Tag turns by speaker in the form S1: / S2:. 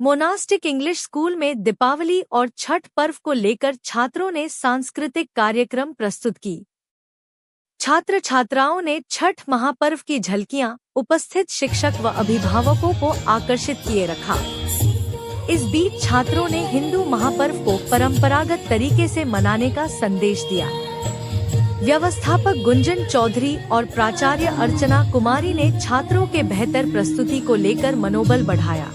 S1: Monastic English school में दीपावली और छठ पर्व को लेकर छात्रों ने सांस्कृतिक कार्यक्रम प्रस्तुत की। छात्र छात्राओं ने छठ महापर्व की झलकियां उपस्थित शिक्षक व अभिभावकों को आकर्षित किए रखा। इस बीच छात्रों ने हिंदू महापर्व को परंपरागत तरीके से मनाने का संदेश दिया। व्यवस्थापक गुंजन चौधरी और प्राचार्य अर्चना कुमारी ने छात्रों के बेहतर प्रस्तुति को लेकर मनोबल बढ़ाया।